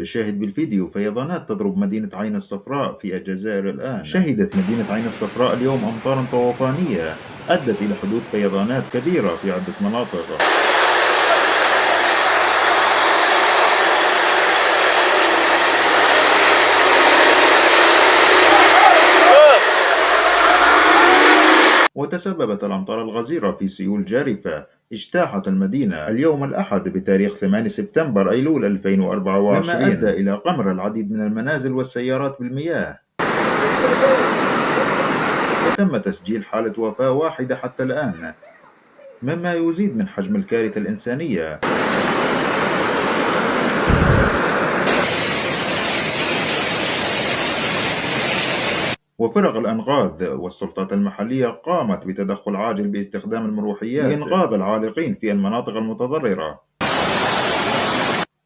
شاهد بالفيديو فيضانات تضرب مدينة عين الصفراء في الجزائر الآن. شهدت مدينة عين الصفراء اليوم أمطارا طوفانية أدت إلى حدوث فيضانات كبيرة في عدة مناطق. وتسببت الأمطار الغزيرة في سيول جارفة اجتاحت المدينة اليوم الأحد بتاريخ 8 سبتمبر أيلول 2024، مما أدى إلى غمر العديد من المنازل والسيارات بالمياه، وتم تسجيل حالة وفاة واحدة حتى الآن، مما يزيد من حجم الكارثة الإنسانية. وفرق الأنقاذ والسلطات المحلية قامت بتدخل عاجل باستخدام المروحيات لإنقاذ العالقين في المناطق المتضررة،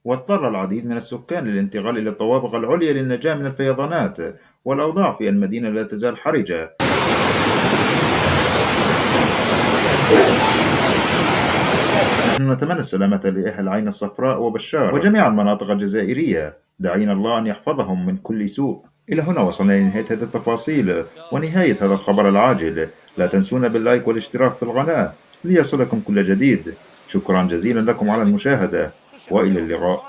واضطر العديد من السكان للانتقال إلى الطوابق العليا للنجاة من الفيضانات، والأوضاع في المدينة لا تزال حرجة. نحن نتمنى السلامة لأهل عين الصفراء وبشار وجميع المناطق الجزائرية، داعين الله أن يحفظهم من كل سوء. إلى هنا وصلنا لنهاية هذه التفاصيل ونهاية هذا الخبر العاجل. لا تنسونا باللايك والاشتراك في القناة ليصلكم كل جديد. شكرا جزيلا لكم على المشاهدة، وإلى اللقاء.